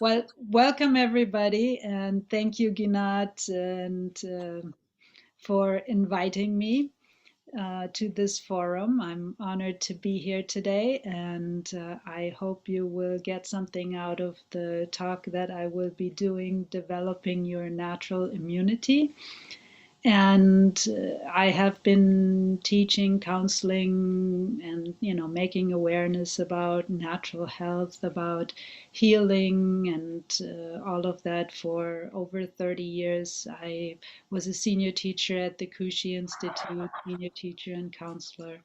Well, welcome everybody, and thank you, Ginat, and for inviting me to this forum. I'm honored to be here today, and I hope you will get something out of the talk that I will be doing, developing your natural immunity. And I have been teaching, counseling, and making awareness about natural health, about healing, and all of that for over 30 years. I was a senior teacher at the Kushi Institute, senior teacher and counselor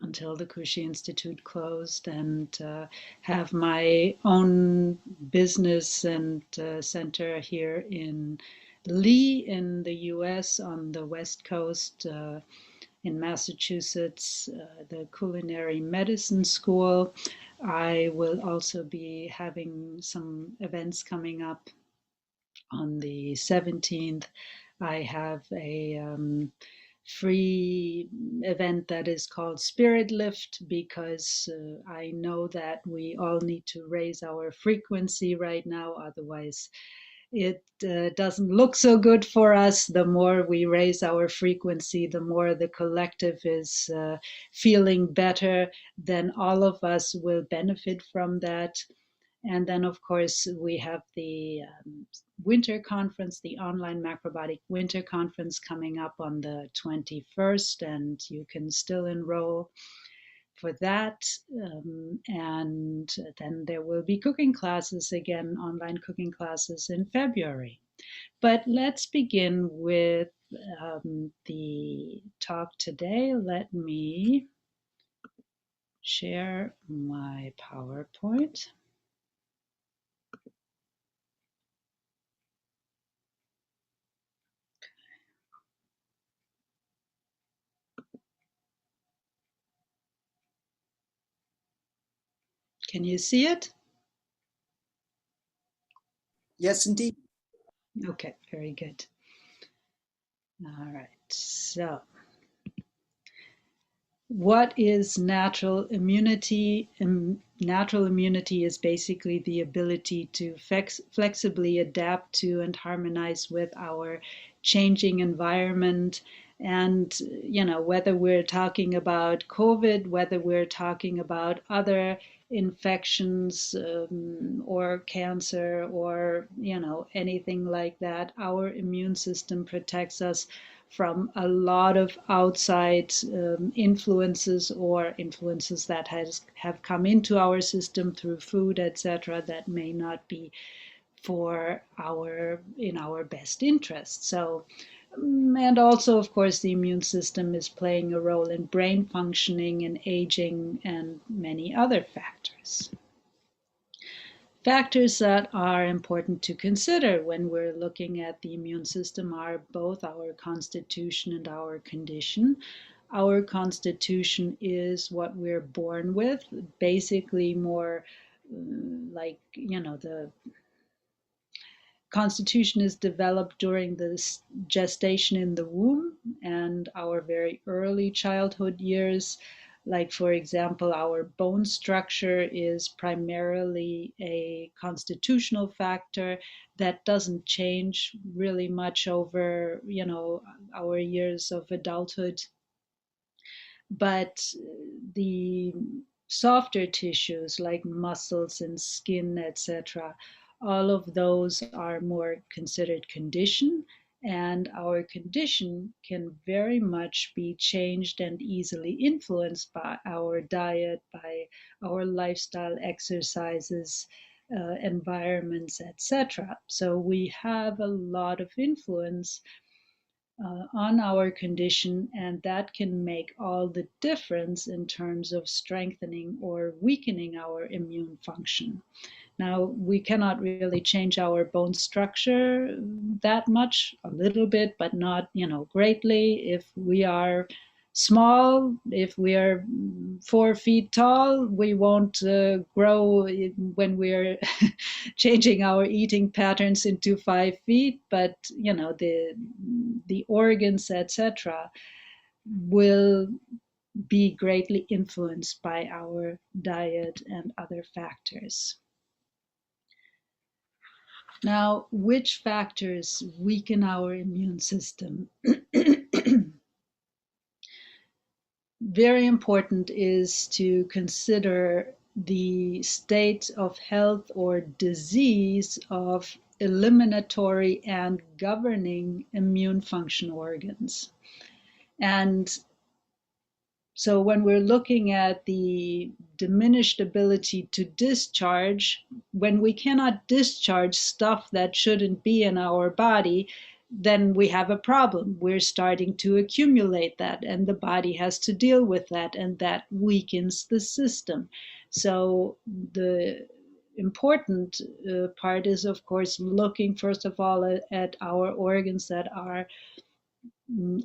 until the Kushi Institute closed, and have my own business and center here in Lee in the US on the West Coast in Massachusetts, the Culinary Medicine School. I will also be having some events coming up on the 17th. I have a free event that is called Spirit Lift because I know that we all need to raise our frequency right now. Otherwise, it doesn't look so good for us. The more we raise our frequency, the more the collective is feeling better, then all of us will benefit from that. And then, of course, we have the winter conference, the online Macrobiotic winter conference coming up on the 21st, and you can still enroll for that. And then there will be cooking classes again, online cooking classes in February. But let's begin with the talk today. Let me share my PowerPoint. Can you see it? Yes, indeed. Okay, very good. All right, so what is natural immunity? Natural immunity is basically the ability to flexibly adapt to and harmonize with our changing environment. And, whether we're talking about COVID, whether we're talking about other infections or cancer or, anything like that, our immune system protects us from a lot of outside influences or influences that have come into our system through food, etc., that may not be in our best interest. So, and also, of course, the immune system is playing a role in brain functioning and aging and many other factors. Factors that are important to consider when we're looking at the immune system are both our constitution and our condition. Our constitution is what we're born with, basically more like, the constitution is developed during the gestation in the womb and our very early childhood years. Like, for example, our bone structure is primarily a constitutional factor that doesn't change really much over, our years of adulthood. But the softer tissues like muscles and skin, etc., all of those are more considered condition, and our condition can very much be changed and easily influenced by our diet, by our lifestyle, exercises, environments, etc. So we have a lot of influence on our condition, and that can make all the difference in terms of strengthening or weakening our immune function. Now, we cannot really change our bone structure that much, a little bit, but not, greatly. If we are small, if we are 4 feet tall, we won't grow when we're changing our eating patterns into 5 feet. But the organs, etc., will be greatly influenced by our diet and other factors. Now, which factors weaken our immune system? Very important is to consider the state of health or disease of eliminatory and governing immune function organs. And so when we're looking at the diminished ability to discharge, when we cannot discharge stuff that shouldn't be in our body, then we have a problem. We're starting to accumulate that, and the body has to deal with that, and that weakens the system. So the important part is, of course, looking first of all at our organs that are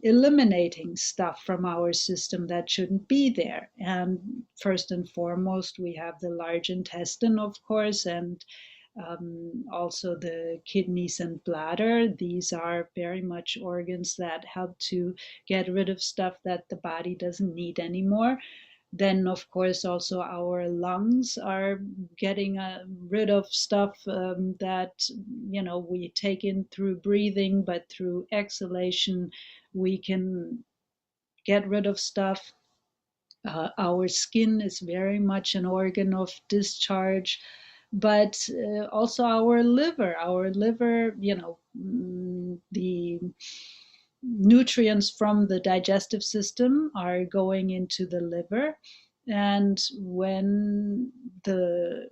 eliminating stuff from our system that shouldn't be there. And first and foremost, we have the large intestine, of course, and also the kidneys and bladder. These are very much organs that help to get rid of stuff that the body doesn't need anymore. Then, of course, also our lungs are getting rid of stuff that we take in through breathing, but through exhalation we can get rid of stuff. Our skin is very much an organ of discharge, but also our liver. Our liver, the nutrients from the digestive system are going into the liver. And when the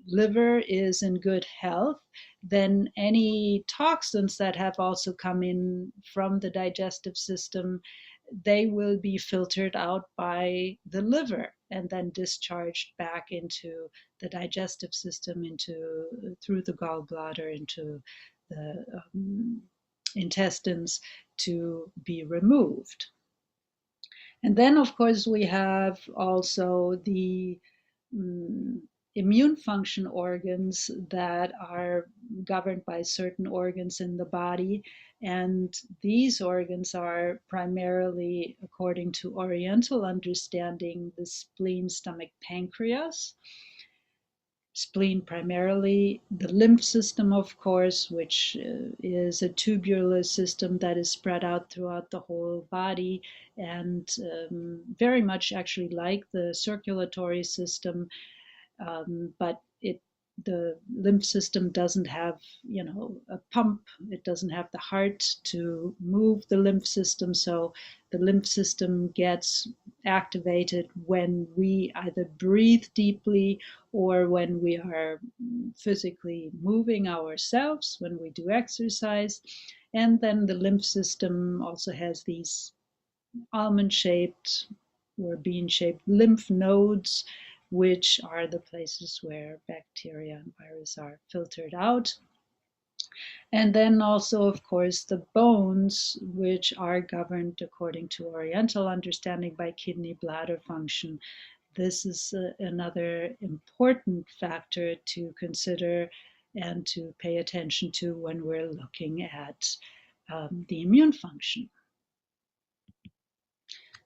liver is in good health, then any toxins that have also come in from the digestive system, they will be filtered out by the liver and then discharged back into the digestive system, into through the gallbladder into the intestines to be removed. And then, of course, we have also the immune function organs that are governed by certain organs in the body. And these organs are primarily, according to Oriental understanding, the spleen, stomach, pancreas. Spleen primarily, the lymph system, of course, which is a tubular system that is spread out throughout the whole body, and very much actually like the circulatory system, but the lymph system doesn't have a pump. It doesn't have the heart to move the lymph system, so the lymph system gets activated when we either breathe deeply or when we are physically moving ourselves, when we do exercise. And then the lymph system also has these almond shaped or bean shaped lymph nodes, which are the places where bacteria and viruses are filtered out. And then also, of course, the bones, which are governed according to Oriental understanding by kidney bladder function. This is another important factor to consider and to pay attention to when we're looking at the immune function.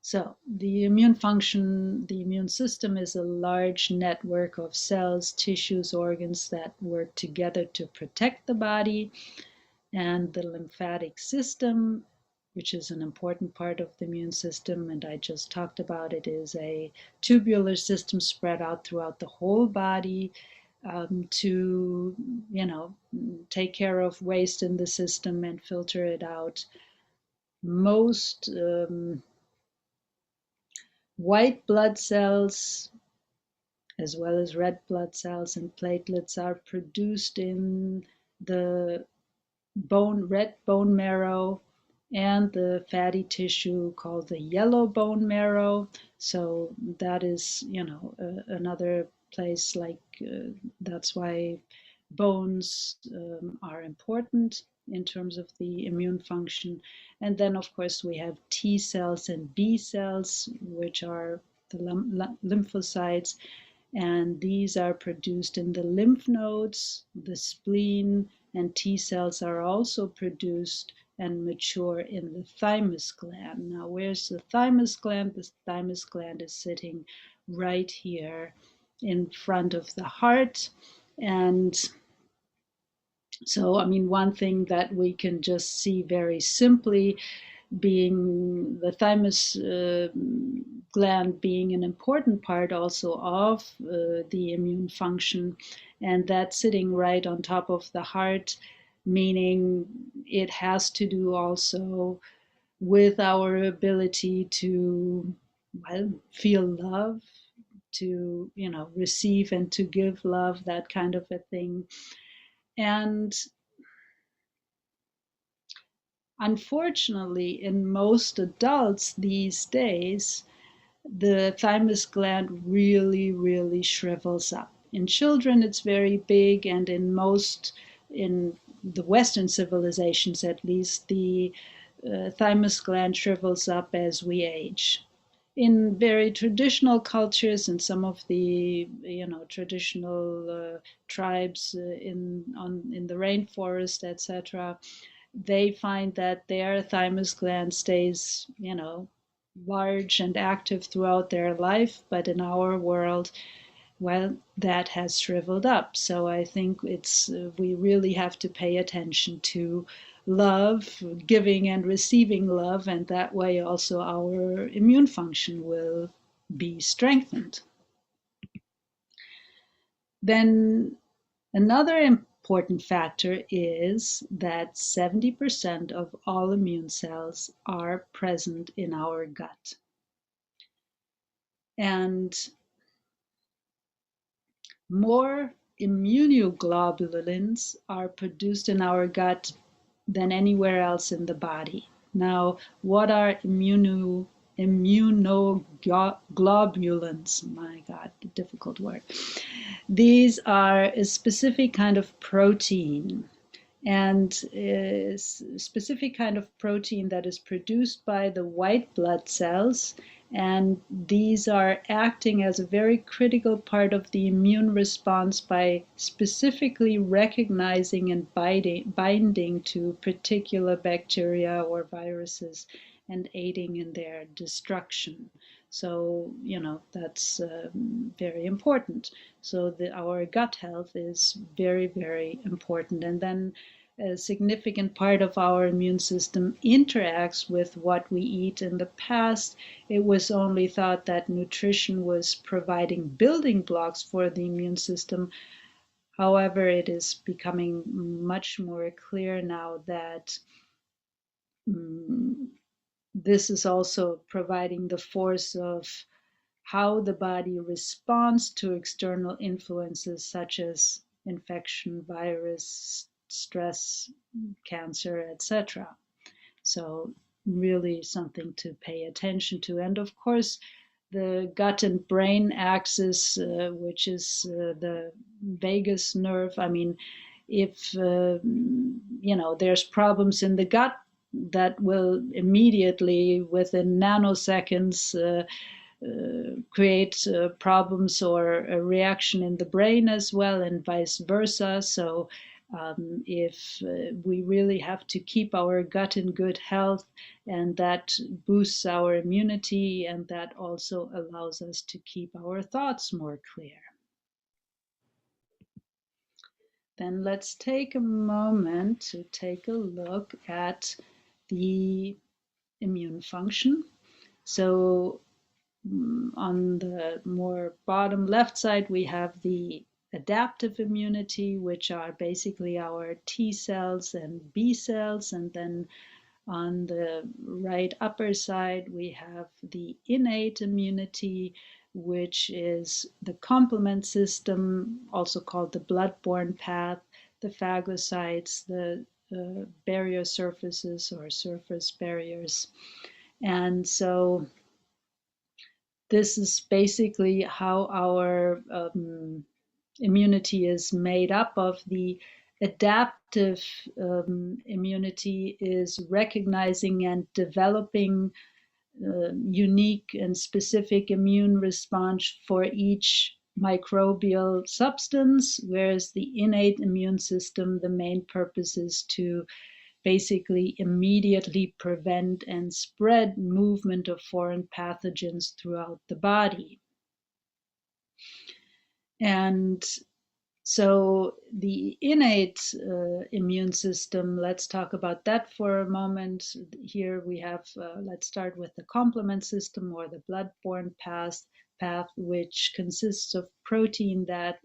So the immune function, the immune system is a large network of cells, tissues, organs that work together to protect the body. And the lymphatic system, which is an important part of the immune system, and I just talked about it, is a tubular system spread out throughout the whole body to, take care of waste in the system and filter it out. Most white blood cells, as well as red blood cells and platelets, are produced in the red bone marrow and the fatty tissue called the yellow bone marrow. So that is, another place that's why bones are important in terms of the immune function. And then, of course, we have T cells and B cells, which are the lymphocytes, and these are produced in the lymph nodes, the spleen, and T cells are also produced and mature in the thymus gland. Now, where's the thymus gland? The thymus gland is sitting right here in front of the heart, and So, I mean, one thing that we can just see very simply being the thymus gland being an important part also of the immune function, and that's sitting right on top of the heart, meaning it has to do also with our ability to, well, feel love, to, receive and to give love, that kind of a thing. And unfortunately, in most adults these days, the thymus gland really, really shrivels up. In children, it's very big, and in the Western civilizations at least, the thymus gland shrivels up as we age. In very traditional cultures, and some of the traditional tribes in the rainforest, etc., they find that their thymus gland stays, large and active throughout their life. But in our world, well, that has shriveled up. So I think we really have to pay attention to love, giving and receiving love, and that way also our immune function will be strengthened. Then another important factor is that 70% of all immune cells are present in our gut. And more immunoglobulins are produced in our gut than anywhere else in the body. Now, what are immunoglobulins? My God, the difficult word. These are a specific kind of protein, and a specific kind of protein that is produced by the white blood cells. And these are acting as a very critical part of the immune response by specifically recognizing and binding to particular bacteria or viruses and aiding in their destruction. So, that's very important. So, our gut health is very, very important. And then a significant part of our immune system interacts with what we eat. In the past, it was only thought that nutrition was providing building blocks for the immune system. However, it is becoming much more clear now that this is also providing the force of how the body responds to external influences such as infection, virus, stress, cancer, etc. So, really something to pay attention to. And of course, the gut and brain axis, which is the vagus nerve. I mean, if there's problems in the gut, that will immediately, within nanoseconds, create problems or a reaction in the brain as well, and vice versa. So, if we really have to keep our gut in good health, and that boosts our immunity, and that also allows us to keep our thoughts more clear. Then let's take a moment to take a look at the immune function. So, on the more bottom left side, we have the adaptive immunity, which are basically our T cells and B cells. And then on the right upper side, we have the innate immunity, which is the complement system, also called the blood-borne path, the phagocytes, the barrier surfaces or surface barriers. And so this is basically how our immunity is made up of. The adaptive immunity is recognizing and developing unique and specific immune response for each microbial substance, whereas the innate immune system, the main purpose is to basically immediately prevent and spread movement of foreign pathogens throughout the body. And So the innate immune system, let's talk about that for a moment. Here we have, let's start with the complement system or the blood-borne path, which consists of proteins that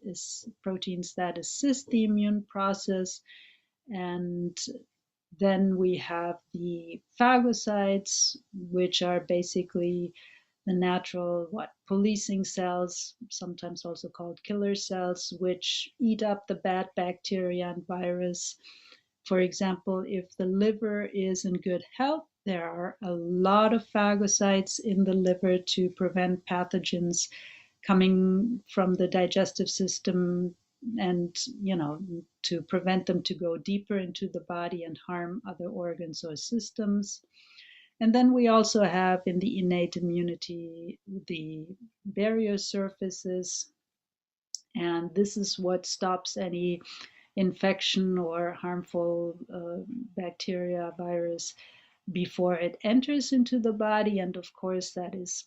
assist the immune process. And then we have the phagocytes, which are basically the natural policing cells, sometimes also called killer cells, which eat up the bad bacteria and virus. For example, if the liver is in good health, there are a lot of phagocytes in the liver to prevent pathogens coming from the digestive system, and to prevent them to go deeper into the body and harm other organs or systems. And then we also have in the innate immunity the barrier surfaces, and this is what stops any infection or harmful bacteria, virus before it enters into the body. And of course, that is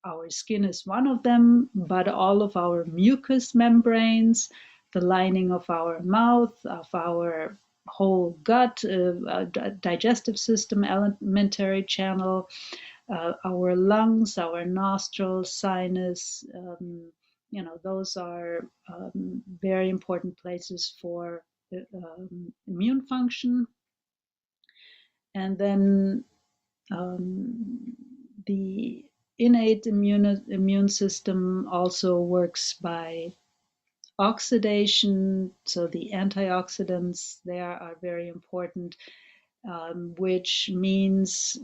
our skin is one of them, but all of our mucous membranes, the lining of our mouth, of our whole gut, digestive system, alimentary channel, our lungs, our nostrils, sinus, those are very important places for immune function. And then the innate immune system also works by oxidation. So the antioxidants there are very important, which means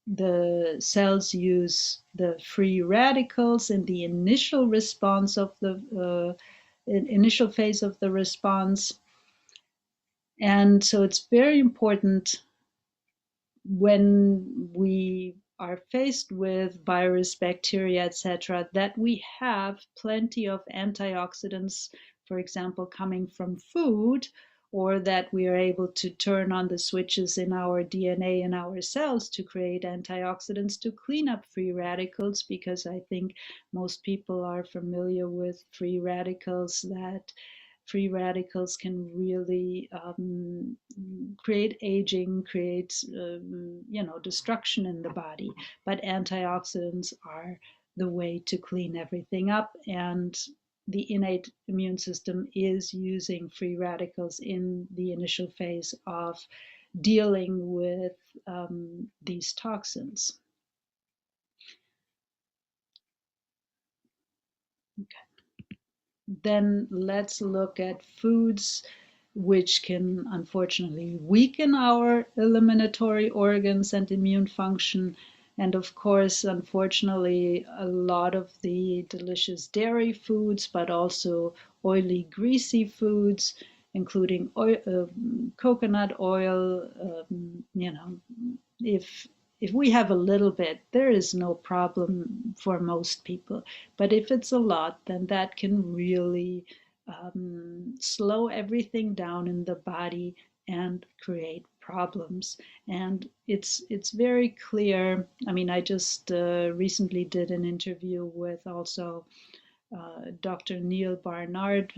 the cells use the free radicals in the initial response of the initial phase of the response. And so it's very important when we are faced with virus, bacteria, etc., that we have plenty of antioxidants, for example, coming from food, or that we are able to turn on the switches in our DNA and our cells to create antioxidants to clean up free radicals, because I think most people are familiar with free radicals, that free radicals can really create aging, create destruction in the body. But antioxidants are the way to clean everything up, and the innate immune system is using free radicals in the initial phase of dealing with these toxins. Okay. Then let's look at foods which can unfortunately weaken our eliminatory organs and immune function. And of course, unfortunately, a lot of the delicious dairy foods, but also oily, greasy foods, including coconut oil. If if we have a little bit, there is no problem for most people. But if it's a lot, then that can really slow everything down in the body and create problems. And it's very clear. I mean, I just recently did an interview with also Dr. Neil Barnard,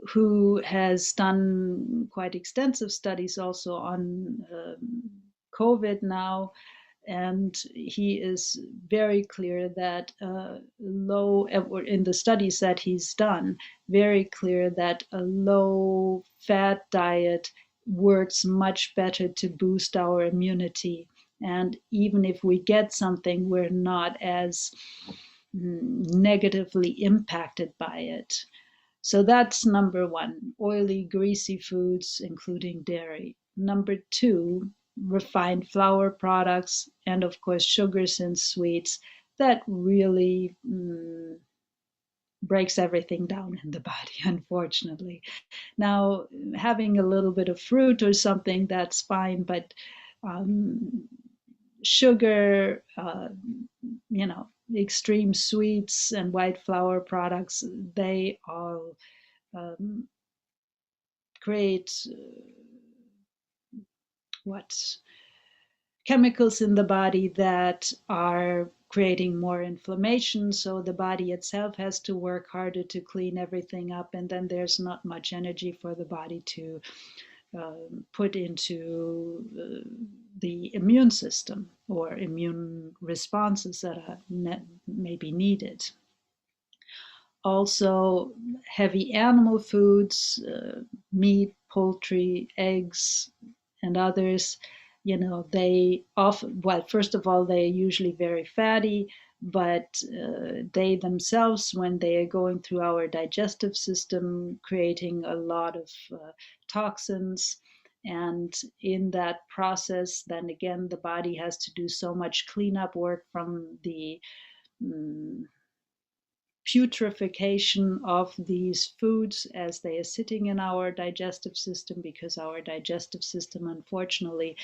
who has done quite extensive studies also on COVID now. And he is very clear that or in the studies that he's done, very clear that a low fat diet works much better to boost our immunity. And even if we get something, we're not as negatively impacted by it. So that's number one: oily, greasy foods, including dairy. Number two, refined flour products, and of course, sugars and sweets that really breaks everything down in the body, unfortunately. Now, having a little bit of fruit or something, that's fine, but um, sugar, extreme sweets and white flour products, they all um, create what chemicals in the body that are creating more inflammation. So the body itself has to work harder to clean everything up, and then there's not much energy for the body to put into the immune system or immune responses that are maybe needed. Also, heavy animal foods, meat, poultry, eggs, and others, they often, well, first of all, they're usually very fatty, but they themselves, when they are going through our digestive system, creating a lot of toxins. And in that process, then again, the body has to do so much cleanup work from the mm, putrefaction of these foods as they are sitting in our digestive system, because our digestive system, unfortunately,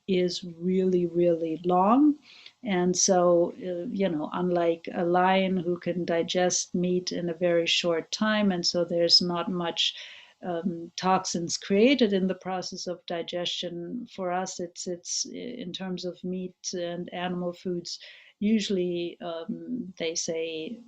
is really, really long. And so, unlike a lion who can digest meat in a very short time, and so there's not much toxins created in the process of digestion. For us, it's in terms of meat and animal foods. Usually, they say,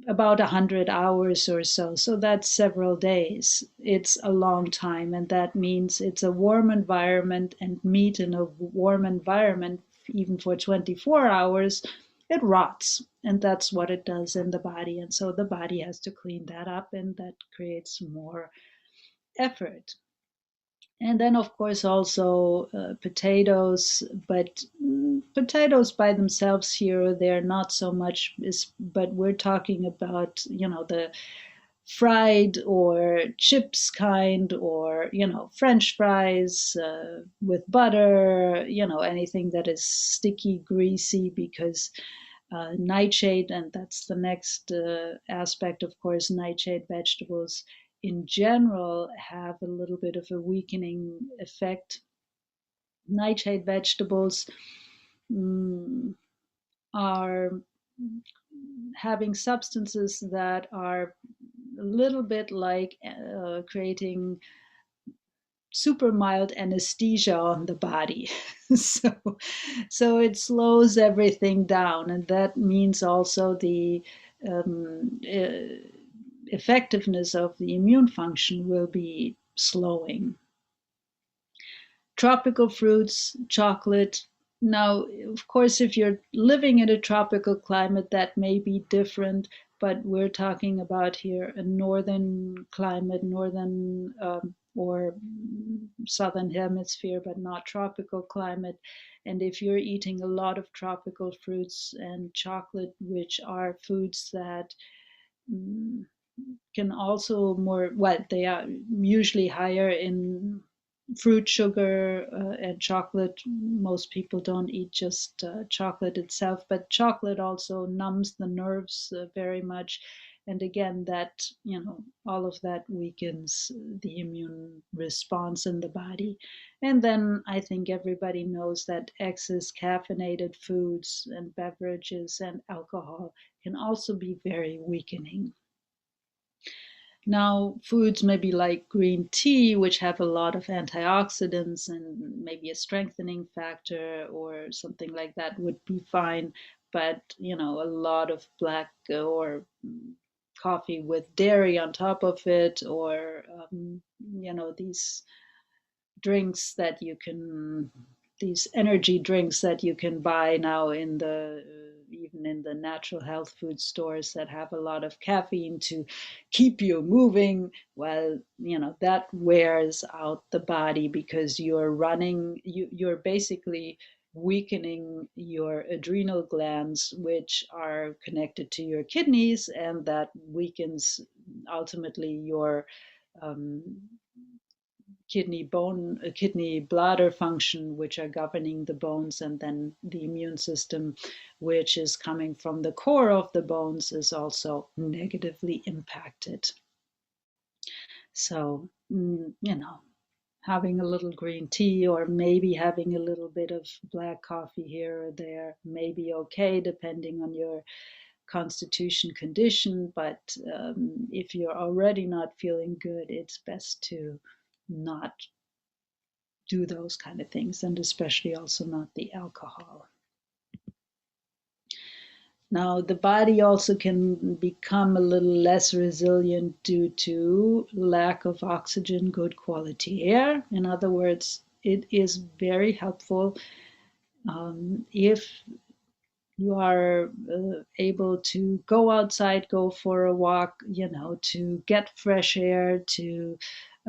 about 100 hours or so. So that's several days. It's a long time, and that means it's a warm environment, and meat in a warm environment, even for 24 hours, it rots. And that's what it does in the body. And so the body has to clean that up, and that creates more effort. And then, of course, also potatoes, but potatoes by themselves here, they're not so much, but we're talking about, the fried or chips kind, or, French fries with butter, anything that is sticky, greasy, because nightshade, and that's the next aspect, of course, nightshade vegetables in general have a little bit of a weakening effect. Nightshade vegetables mm, are having substances that are a little bit like creating super mild anesthesia on the body. so so it slows everything down, and that means also the effectiveness of the immune function will be slowing. Tropical fruits, chocolate. Now, of course, if you're living in a tropical climate, that may be different, but we're talking about here a northern climate, northern or southern hemisphere, but not tropical climate. And if you're eating a lot of tropical fruits and chocolate, which are foods that mm, can also more, well, they are usually higher in fruit sugar and chocolate. Most people don't eat just chocolate itself, but chocolate also numbs the nerves very much. And again, that, all of that weakens the immune response in the body. And then I think everybody knows that excess caffeinated foods and beverages and alcohol can also be very weakening. Now, foods maybe like green tea, which have a lot of antioxidants and maybe a strengthening factor or something like that, would be fine. But, a lot of black or coffee with dairy on top of it, or, these drinks that you can, these energy drinks that you can buy now in the even in the natural health food stores that have a lot of caffeine to keep you moving. Well, that wears out the body, because you're basically weakening your adrenal glands, which are connected to your kidneys, and that weakens ultimately your um, kidney bladder function, which are governing the bones, and then the immune system, which is coming from the core of the bones, is also negatively impacted. So, having a little green tea, or maybe having a little bit of black coffee here or there, may be okay depending on your constitution condition. But if you're already not feeling good, it's best to not do those kind of things, and especially also not the alcohol. Now, the body also can become a little less resilient due to lack of oxygen, good quality air. In other words, it is very helpful if you are able to go outside, go for a walk, to get fresh air, to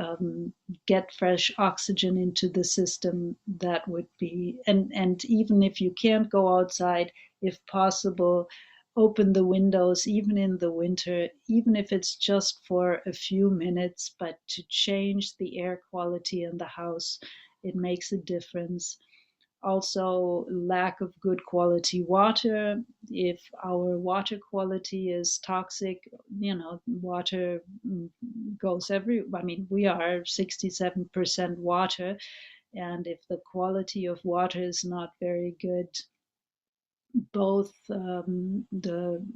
um, get fresh oxygen into the system. That would be, and even if you can't go outside, if possible, open the windows, even in the winter, even if it's just for a few minutes, but to change the air quality in the house, it makes a difference. Also, lack of good quality water. If our water quality is toxic, water goes every, I mean, we are 67% water, and if the quality of water is not very good, both the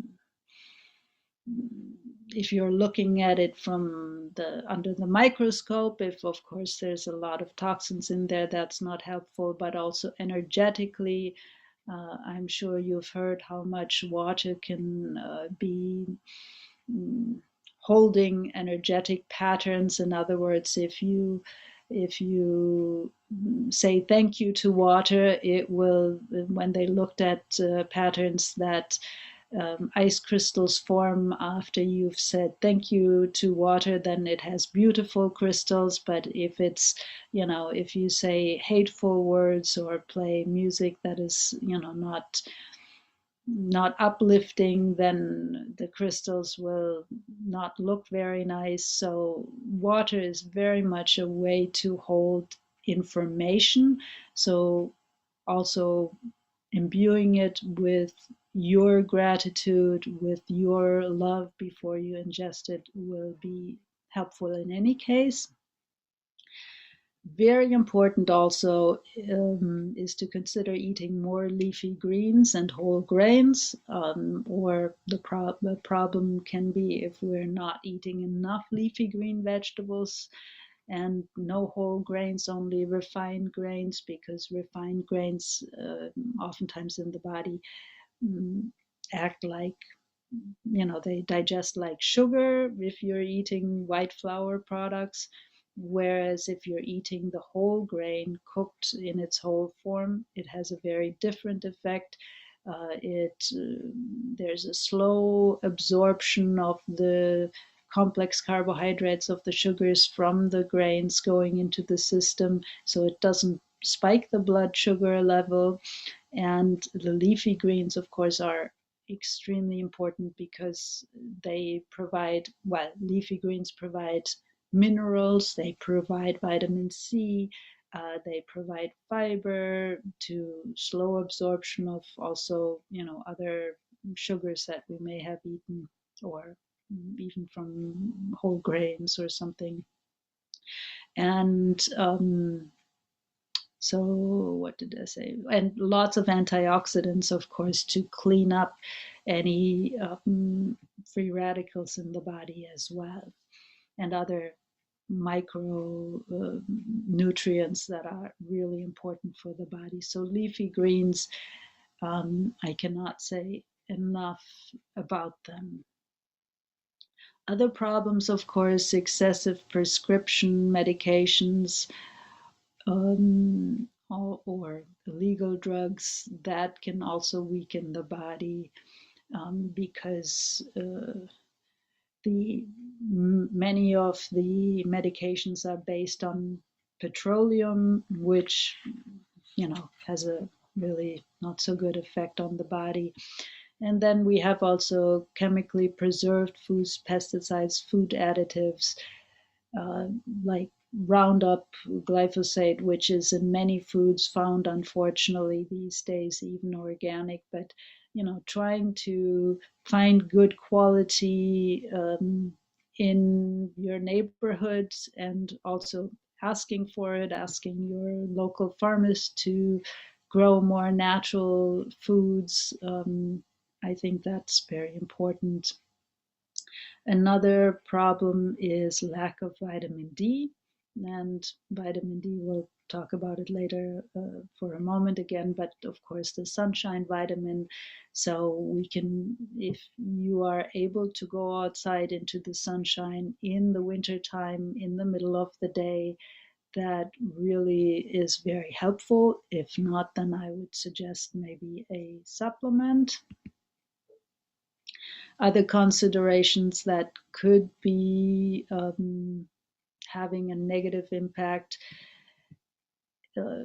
if you're looking at it from the under the microscope, if of course there's a lot of toxins in there, that's not helpful. But also energetically, I'm sure you've heard how much water can be mm, holding energetic patterns. In other words, if you say thank you to water, it will, when they looked at patterns that ice crystals form after you've said thank you to water, then it has beautiful crystals. But if you say hateful words or play music that is, not uplifting, then the crystals will not look very nice. So, water is very much a way to hold information. So, also imbuing it with your gratitude, with your love before you ingest it will be helpful in any case. Very important also is to consider eating more leafy greens and whole grains, or the problem can be if we're not eating enough leafy green vegetables and no whole grains, only refined grains, because refined grains oftentimes in the body um, act like, they digest like sugar if you're eating white flour products. Whereas if you're eating the whole grain cooked in its whole form, it has a very different effect. It There's a slow absorption of the complex carbohydrates of the sugars from the grains going into the system, so it doesn't spike the blood sugar level. And the leafy greens, of course, are extremely important because they provide, well, leafy greens provide minerals, they provide vitamin C, they provide fiber to slow absorption of also, other sugars that we may have eaten, or even from whole grains or something. And so, what did I say? And lots of antioxidants, of course, to clean up any free radicals in the body as well, and other micro nutrients that are really important for the body. So, leafy greens, I cannot say enough about them. Other problems, of course, excessive prescription medications, or illegal drugs that can also weaken the body, because the many of the medications are based on petroleum, which has a really not so good effect on the body. And then we have also chemically preserved foods, pesticides, food additives, uh, like Roundup, glyphosate, which is in many foods found, unfortunately, these days, even organic. But, trying to find good quality in your neighborhoods, and also asking for it, asking your local farmers to grow more natural foods. I think that's very important. Another problem is lack of vitamin D. and vitamin D, we'll talk about it later for a moment again, but of course the sunshine vitamin. So we can, if you are able to go outside into the sunshine in the winter time, in the middle of the day, that really is very helpful. If not, then I would suggest maybe a supplement. Other considerations that could be having a negative impact, uh,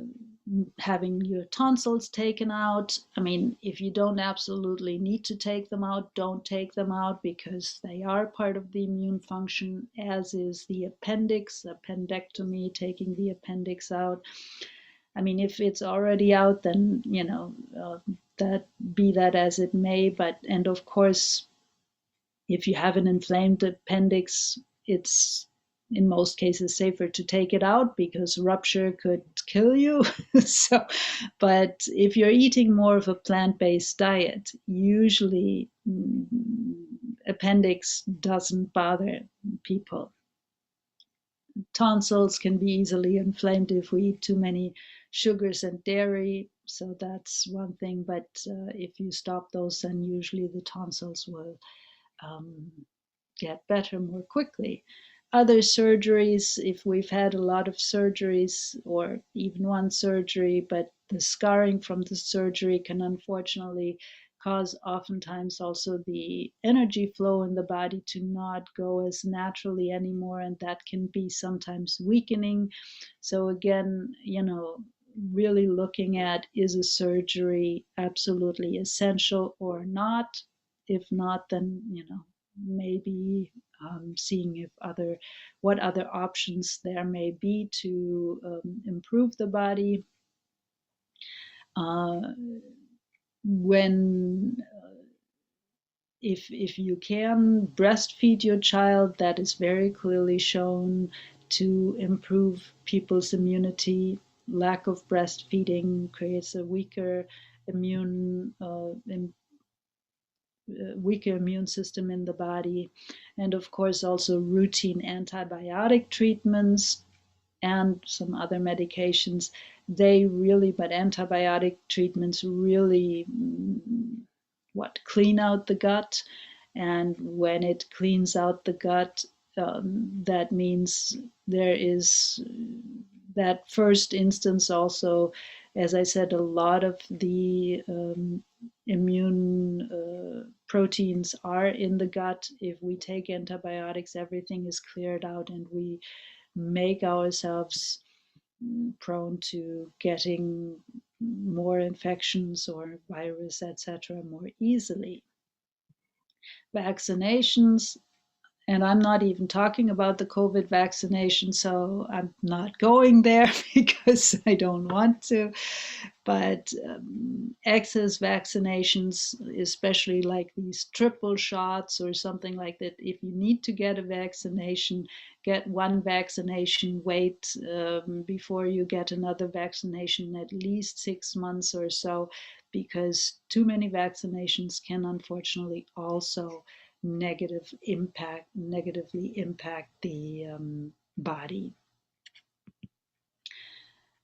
having your tonsils taken out. I mean, if you don't absolutely need to take them out, don't take them out, because they are part of the immune function, as is the appendix, appendectomy, taking the appendix out. I mean, if it's already out, then, that be that as it may. But, and of course, if you have an inflamed appendix, it's in most cases safer to take it out because rupture could kill you. So, but if you're eating more of a plant-based diet, usually appendix doesn't bother people. Tonsils can be easily inflamed if we eat too many sugars and dairy. So that's one thing. But if you stop those, then usually the tonsils will um, get better more quickly. Other surgeries, if we've had a lot of surgeries or even one surgery, but the scarring from the surgery can unfortunately cause oftentimes also the energy flow in the body to not go as naturally anymore, and that can be sometimes weakening. So again, really looking at, is a surgery absolutely essential or not? If not, then maybe seeing if what other options there may be to improve the body. Uh, when if you can breastfeed your child, that is very clearly shown to improve people's immunity. Lack of breastfeeding creates a weaker immune system in the body. And of course, also routine antibiotic treatments and some other medications. But antibiotic treatments really, clean out the gut. And when it cleans out the gut, that means there is that first instance also, as I said, a lot of the immune proteins are in the gut. If we take antibiotics, everything is cleared out, and we make ourselves prone to getting more infections or virus, etc., more easily. Vaccinations, and I'm not even talking about the COVID vaccination, so I'm not going there because I don't want to. But excess vaccinations, especially like these triple shots or something like that, if you need to get a vaccination, get one vaccination, wait before you get another vaccination, at least 6 months or so, because too many vaccinations can unfortunately also negatively impact the body.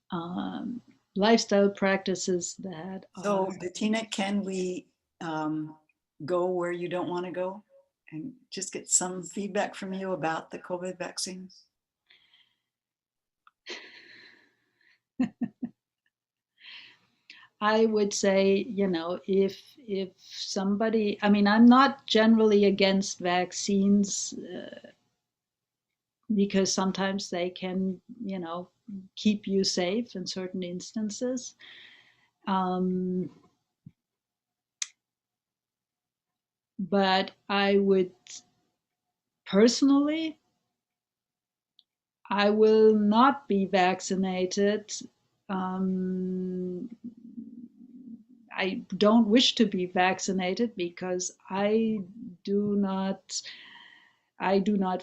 Um, Lifestyle practices that So, are, Bettina, can we go where you don't want to go and just get some feedback from you about the COVID vaccines? I would say, if somebody, I mean, I'm not generally against vaccines because sometimes they can, keep you safe in certain instances. Um, but I would personally, I will not be vaccinated. Um, I don't wish to be vaccinated because I do not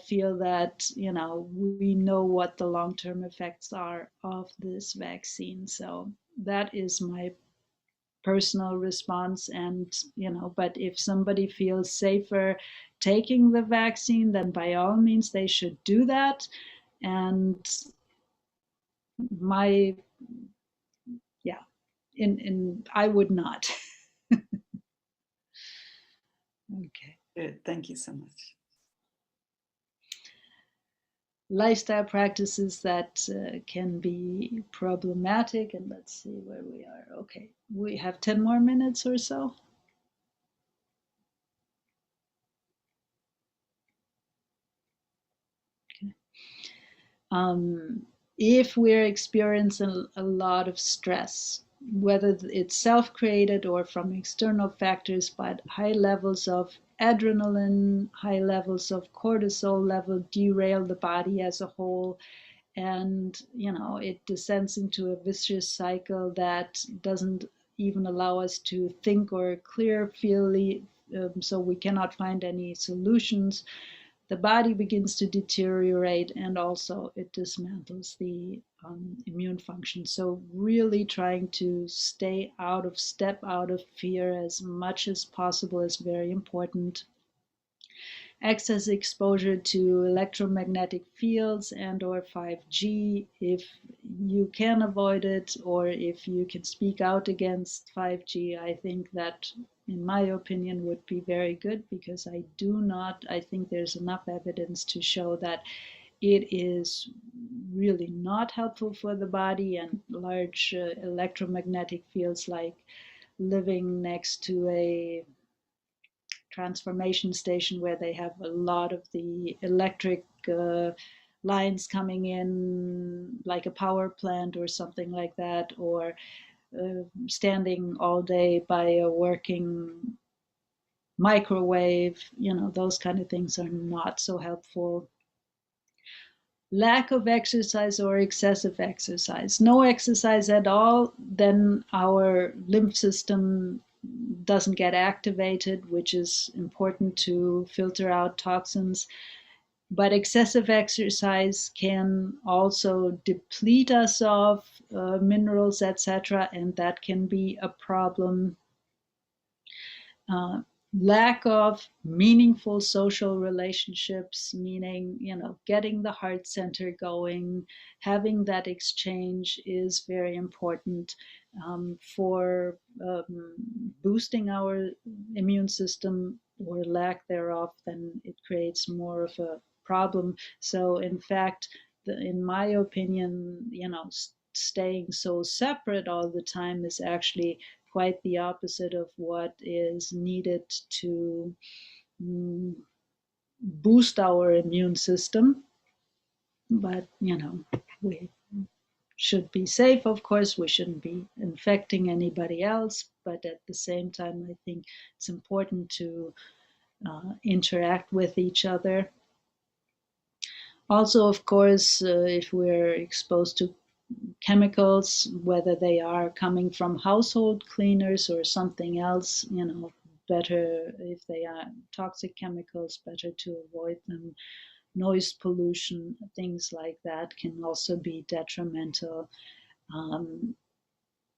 feel that, we know what the long-term effects are of this vaccine. So that is my personal response. And, but if somebody feels safer taking the vaccine, then by all means they should do that. And my, yeah, in I would not. Okay. Good. Thank you so much. Lifestyle practices that can be problematic. And let's see where we are. Okay, we have 10 more minutes or so. Okay. If we're experiencing a lot of stress, whether it's self created or from external factors, but high levels of adrenaline, high levels of cortisol level derail the body as a whole. And, it descends into a vicious cycle that doesn't even allow us to think or clear freely. So we cannot find any solutions. The body begins to deteriorate, and also it dismantles the immune function. So really trying to stay out of step, out of fear as much as possible is very important. Excess exposure to electromagnetic fields and or 5G, if you can avoid it, or if you can speak out against 5G, I think that, in my opinion, would be very good, because I think there's enough evidence to show that it is really not helpful for the body. And large electromagnetic fields, like living next to a transformation station where they have a lot of the electric lines coming in, like a power plant or something like that, or standing all day by a working microwave, those kind of things are not so helpful. Lack of exercise or excessive exercise. No exercise at all, then our lymph system doesn't get activated, which is important to filter out toxins. But excessive exercise can also deplete us of minerals, etc., and that can be a problem. uh, Lack of meaningful social relationships, meaning, getting the heart center going, having that exchange is very important for boosting our immune system, or lack thereof, then it creates more of a problem. So, in fact, in my opinion, staying so separate all the time is actually quite the opposite of what is needed to mm, boost our immune system. But, we should be safe, of course. We shouldn't be infecting anybody else. But at the same time, I think it's important to interact with each other. Also, of course, if we're exposed to chemicals, whether they are coming from household cleaners or something else, better, if they are toxic chemicals, better to avoid them. Noise pollution, things like that can also be detrimental. Um,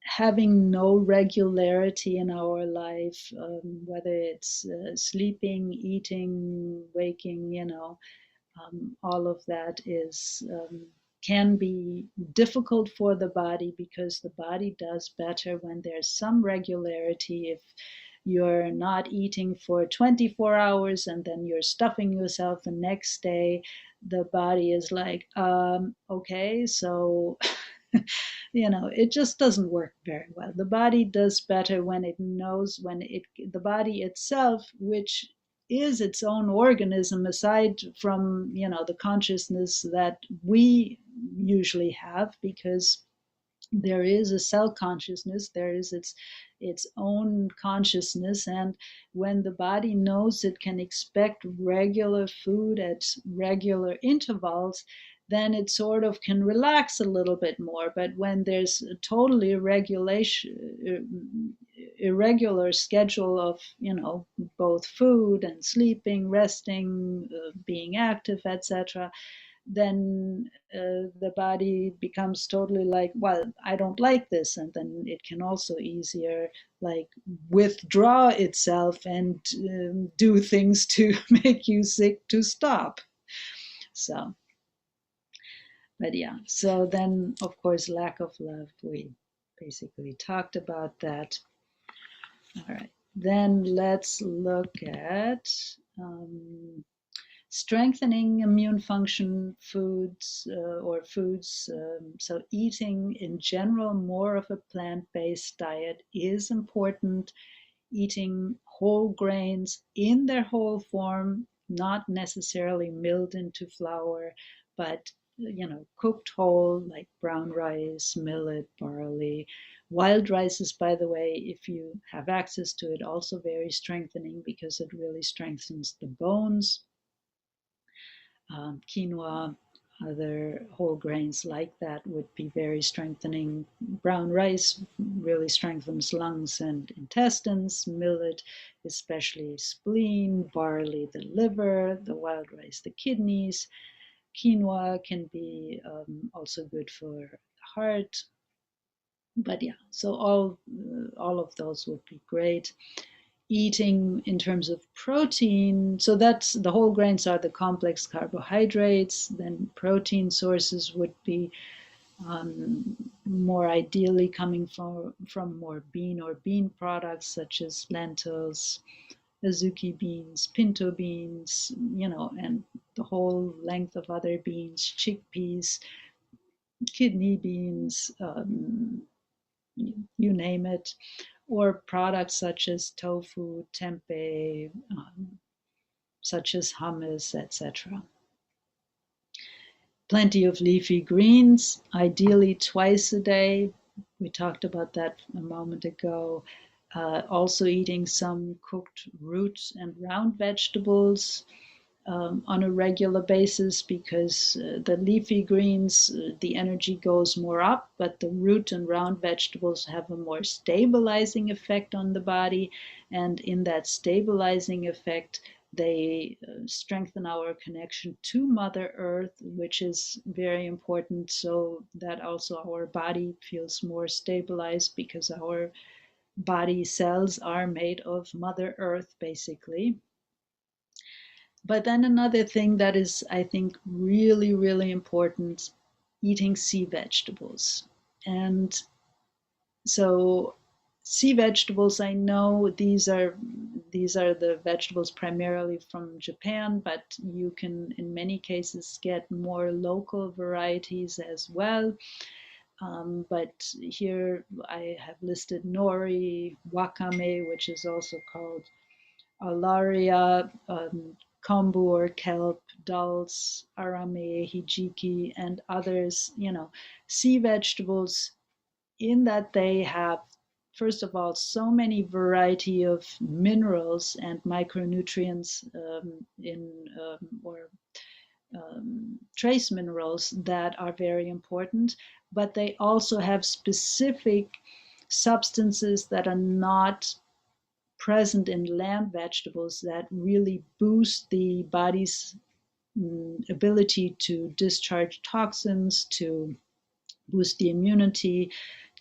Having no regularity in our life, whether it's sleeping, eating, waking, all of that is can be difficult for the body, because the body does better when there's some regularity. If you're not eating for 24 hours and then you're stuffing yourself the next day, the body is like, okay, so it just doesn't work very well. The body does better when it knows, the body itself, which is its own organism, aside from the consciousness that we usually have, because there is a cell consciousness, there is its own consciousness. And when the body knows it can expect regular food at regular intervals, then it sort of can relax a little bit more. But when there's a totally irregular schedule of both food and sleeping, resting, being active, etc., then the body becomes totally like, well, I don't like this. And then it can also easier like withdraw itself and do things to make you sick to stop. So But yeah, so then, of course, lack of love. We basically talked about that. All right. Then let's look at strengthening immune function foods or foods. So, eating in general more of a plant based diet is important. Eating whole grains in their whole form, not necessarily milled into flour, but cooked whole, like brown rice, millet, barley. Wild rice is, by the way, if you have access to it, also very strengthening because it really strengthens the bones. Quinoa, other whole grains like that would be very strengthening. Brown rice really strengthens lungs and intestines, millet, especially spleen, barley, the liver, the wild rice, the kidneys. Quinoa can be also good for the heart. But yeah, so all of those would be great. Eating in terms of protein, so that's the whole grains are the complex carbohydrates. Then protein sources would be more ideally coming from more bean products such as lentils, azuki beans, pinto beans, and the whole length of other beans, chickpeas, kidney beans, you name it, or products such as tofu, tempeh, such as hummus, etc. Plenty of leafy greens, ideally twice a day. We talked about that a moment ago. Also, eating some cooked roots and round vegetables on a regular basis because the leafy greens, the energy goes more up, but the root and round vegetables have a more stabilizing effect on the body. And in that stabilizing effect, they strengthen our connection to Mother Earth, which is very important, so that also our body feels more stabilized because our body cells are made of Mother Earth, basically. But then another thing that is, I think, really, really important, eating sea vegetables. And so sea vegetables, I know these are the vegetables primarily from Japan, but you can in many cases get more local varieties as well. But here I have listed nori, wakame, which is also called alaria, kombu or kelp, dulse, arame, hijiki, and others, sea vegetables, in that they have, first of all, so many variety of minerals and micronutrients or trace minerals that are very important, but they also have specific substances that are not present in land vegetables that really boost the body's ability to discharge toxins, to boost the immunity,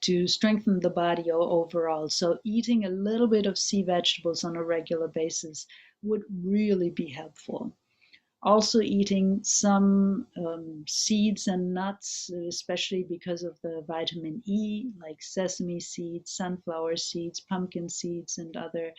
to strengthen the body overall. So, eating a little bit of sea vegetables on a regular basis would really be helpful. Also, eating some seeds and nuts, especially because of the vitamin E, like sesame seeds, sunflower seeds, pumpkin seeds, and other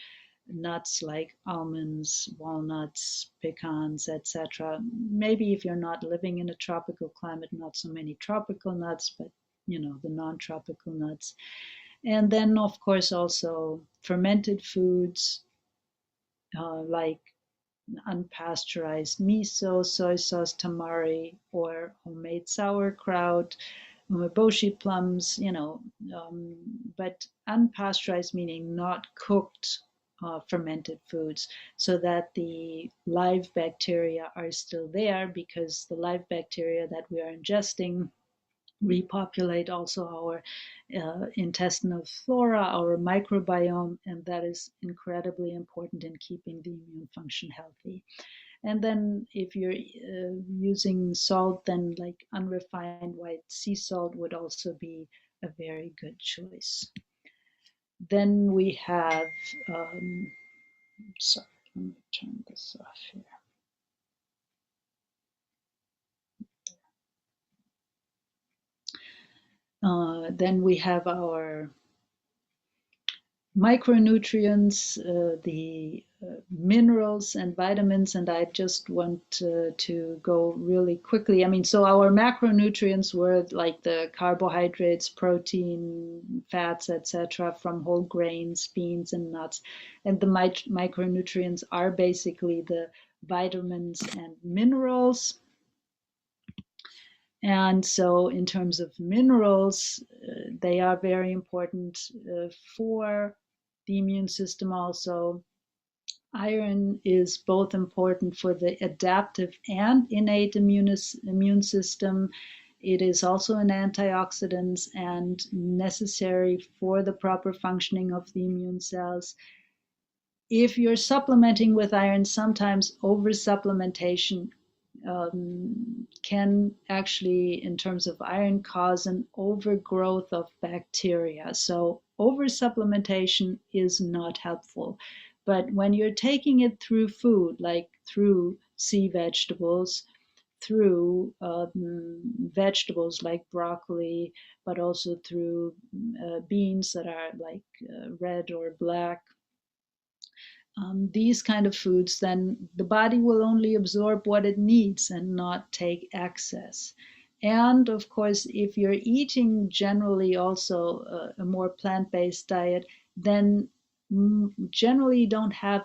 nuts like almonds, walnuts, pecans, etc. Maybe if you're not living in a tropical climate, not so many tropical nuts, but the non-tropical nuts. And then, of course, also fermented foods like unpasteurized miso, soy sauce, tamari, or homemade sauerkraut, umeboshi plums, but unpasteurized meaning not cooked fermented foods, so that the live bacteria are still there, because the live bacteria that we are ingesting repopulate also our intestinal flora, our microbiome, and that is incredibly important in keeping the immune function healthy. And then if you're using salt, then like unrefined white sea salt would also be a very good choice. Then we have, sorry, let me turn this off here. Then we have our micronutrients, the minerals and vitamins, and I just want to go really quickly. I mean, so our macronutrients were like the carbohydrates, protein, fats, etc., from whole grains, beans, and nuts. And the micronutrients are basically the vitamins and minerals. And so, in terms of minerals, they are very important for the immune system also. Iron is both important for the adaptive and innate immune system. It is also an antioxidant and necessary for the proper functioning of the immune cells. If you're supplementing with iron, sometimes over supplementation can actually, in terms of iron, cause an overgrowth of bacteria. So, over supplementation is not helpful. But when you're taking it through food, like through sea vegetables, through vegetables like broccoli, but also through beans that are like red or black, these kind of foods, then the body will only absorb what it needs and not take excess. And of course, if you're eating generally also a more plant based diet, then generally don't have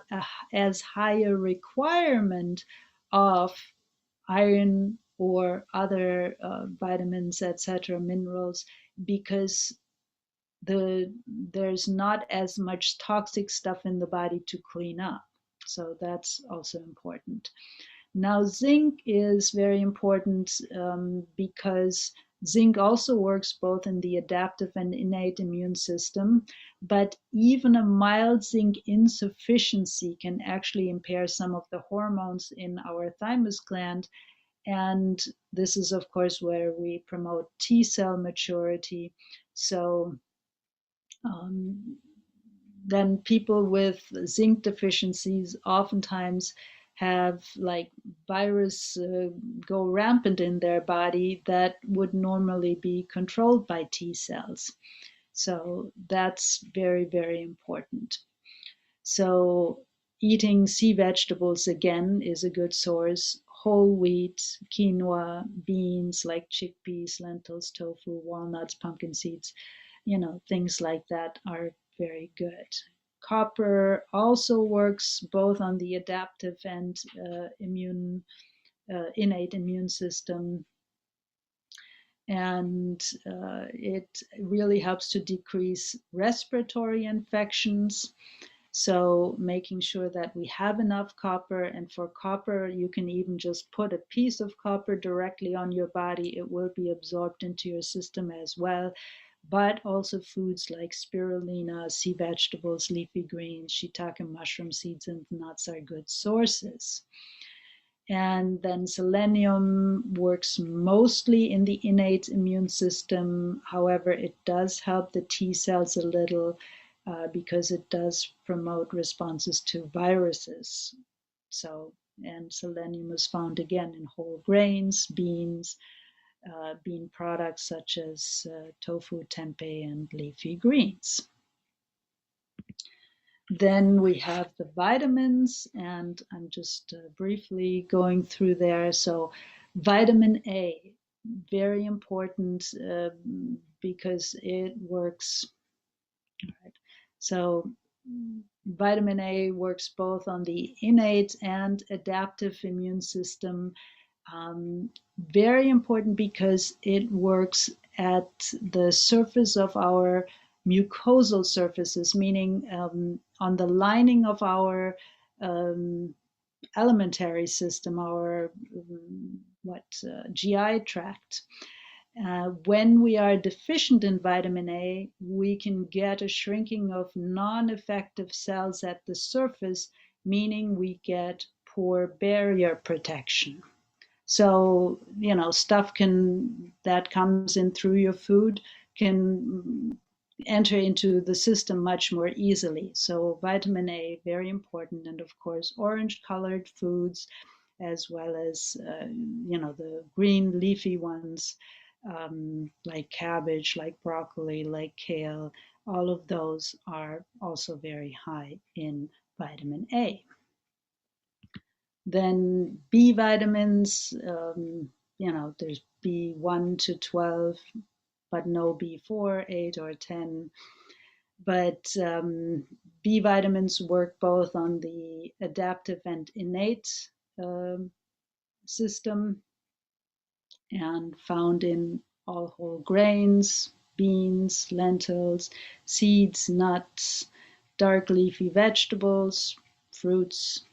as high a requirement of iron or other vitamins, etc., minerals, because there's not as much toxic stuff in the body to clean up. So that's also important. Now, zinc is very important because zinc also works both in the adaptive and innate immune system, but even a mild zinc insufficiency can actually impair some of the hormones in our thymus gland. And this is, of course, where we promote T cell maturity. So um, then people with zinc deficiencies oftentimes have like virus go rampant in their body that would normally be controlled by T cells. So that's very, very important. So eating sea vegetables again is a good source. Whole wheat, quinoa, beans like chickpeas, lentils, tofu, walnuts, pumpkin seeds, things like that are very good. Copper also works both on the adaptive and innate immune system, and it really helps to decrease respiratory infections. So making sure that we have enough copper, and for copper, you can even just put a piece of copper directly on your body. It will be absorbed into your system as well. But also foods like spirulina, sea vegetables, leafy greens, shiitake mushroom seeds, and nuts are good sources. And then selenium works mostly in the innate immune system. However, it does help the T cells a little because it does promote responses to viruses. So, and selenium is found again in whole grains, beans, bean products such as tofu, tempeh, and leafy greens. Then we have the vitamins, and I'm just briefly going through there. So, vitamin A, very important because it works. All right. So, vitamin A works both on the innate and adaptive immune system. Very important because it works at the surface of our mucosal surfaces, meaning on the lining of our um, alimentary system, our GI tract. When we are deficient in vitamin A, we can get a shrinking of non-effective cells at the surface, meaning we get poor barrier protection. So, stuff that comes in through your food can enter into the system much more easily. So, vitamin A, very important. And of course, orange colored foods, as well as, the green leafy ones, like cabbage, like broccoli, like kale. All of those are also very high in vitamin A. Then B vitamins, there's B1 to 12, but no B4, 8, or 10. But B vitamins work both on the adaptive and innate um, system, and found in all whole grains, beans, lentils, seeds, nuts, dark leafy vegetables, fruits.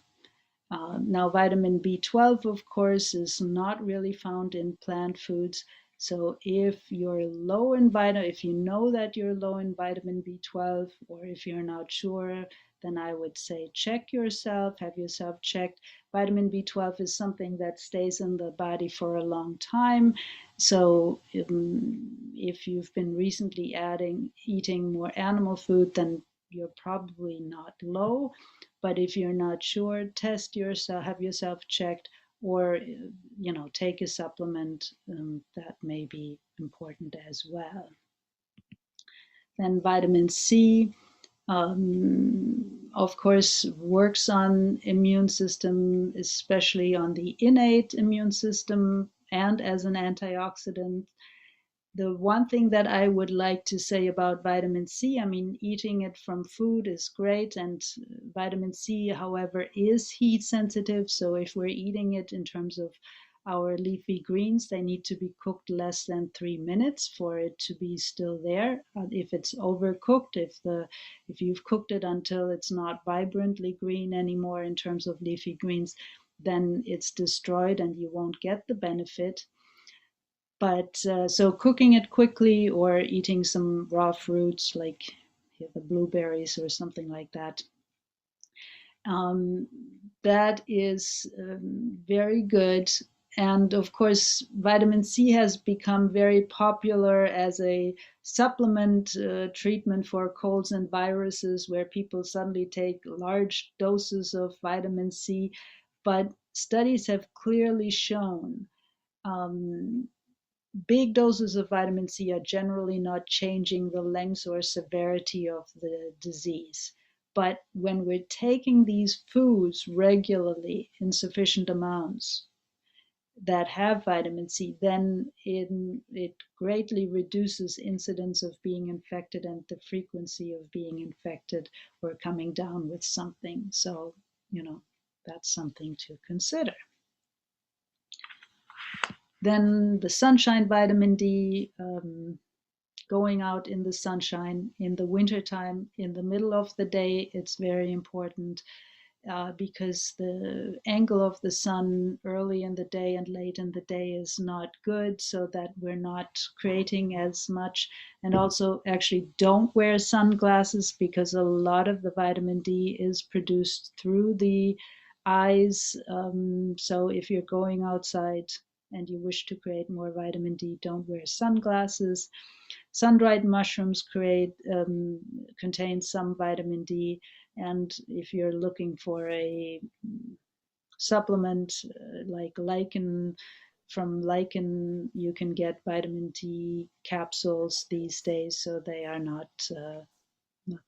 Now, vitamin B12, of course, is not really found in plant foods. So if you're low in vitamin, if you know that you're low in vitamin B12, or if you're not sure, then I would say check yourself, have yourself checked. Vitamin B12 is something that stays in the body for a long time. So if you've been recently eating more animal food, then you're probably not low. But if you're not sure, test yourself, have yourself checked, or take a supplement that may be important as well. Then vitamin C, of course, works on immune system, especially on the innate immune system, and as an antioxidant. The one thing that I would like to say about vitamin C, I mean, eating it from food is great, and vitamin C, however, is heat sensitive. So if we're eating it in terms of our leafy greens, they need to be cooked less than 3 minutes for it to be still there. If it's overcooked, if you've cooked it until it's not vibrantly green anymore in terms of leafy greens, then it's destroyed and you won't get the benefit. But so cooking it quickly or eating some raw fruits like the blueberries or something like that, um, that is very good. And of course, vitamin C has become very popular as a supplement treatment for colds and viruses, where people suddenly take large doses of vitamin C. But studies have clearly shown um, big doses of vitamin C are generally not changing the length or severity of the disease. But when we're taking these foods regularly in sufficient amounts that have vitamin C, then it greatly reduces incidence of being infected and the frequency of being infected or coming down with something. So, that's something to consider. Then the sunshine vitamin D, going out in the sunshine in the wintertime, in the middle of the day, it's very important because the angle of the sun early in the day and late in the day is not good, so that we're not creating as much. And also, actually, don't wear sunglasses, because a lot of the vitamin D is produced through the eyes. So if you're going outside and you wish to create more vitamin D, don't wear sunglasses. Sun-dried mushrooms contain some vitamin D, and if you're looking for a supplement like lichen, from lichen, you can get vitamin D capsules these days, so they are not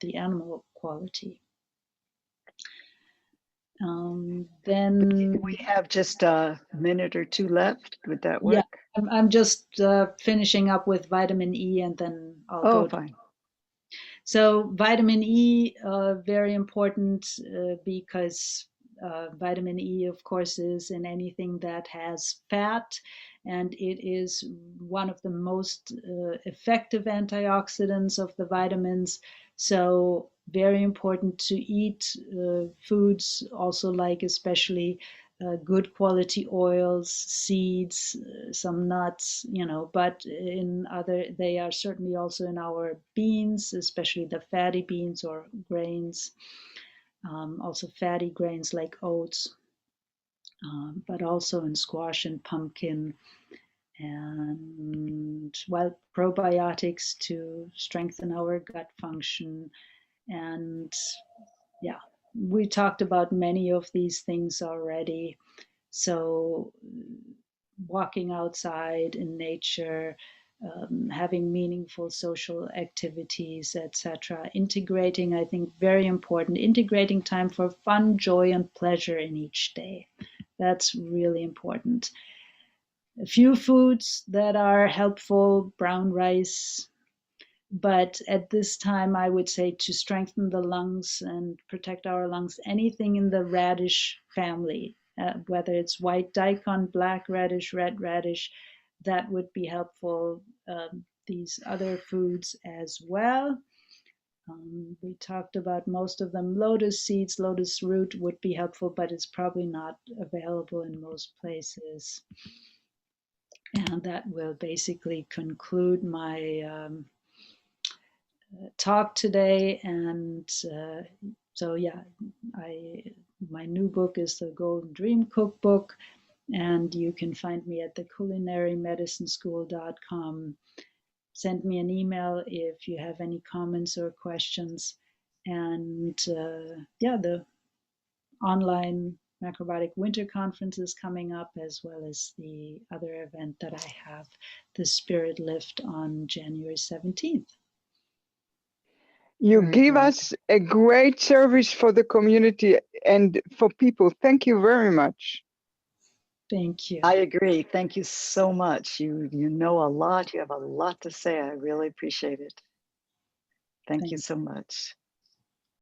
the animal quality. Then we have just a minute or two left. Would that yeah, work? I'm just finishing up with vitamin E, and then I'll Oh, go to. fine. So vitamin E, very important because vitamin E, of course, is in anything that has fat, and it is one of the most effective antioxidants of the vitamins. So very important to eat foods also, like especially good quality oils, seeds, some nuts, but they are certainly also in our beans, especially the fatty beans or grains, also fatty grains like oats, but also in squash and pumpkin, and well, probiotics to strengthen our gut function. And yeah, we talked about many of these things already. So walking outside in nature, having meaningful social activities, etc. Integrating, I think, very important, integrating time for fun, joy, and pleasure in each day. That's really important. A few foods that are helpful: brown rice, but at this time, I would say, to strengthen the lungs and protect our lungs, anything in the radish family, whether it's white daikon, black radish, red radish, that would be helpful. These other foods as well. We talked about most of them. Lotus seeds, lotus root would be helpful, but it's probably not available in most places. And that will basically conclude my talk today. And so, yeah, my new book is the Golden Dream Cookbook, and you can find me at the culinarymediциneschool.com. Send me an email if you have any comments or questions. And yeah, the online Macrobiotic Winter Conference is coming up, as well as the other event that I have, the Spirit Lift, on January 17th. You Very give good. us a great service for the community and for people. Thank you very much. Thank you. I agree. Thank you so much. You know a lot. You have a lot to say. I really appreciate it. Thank you so much.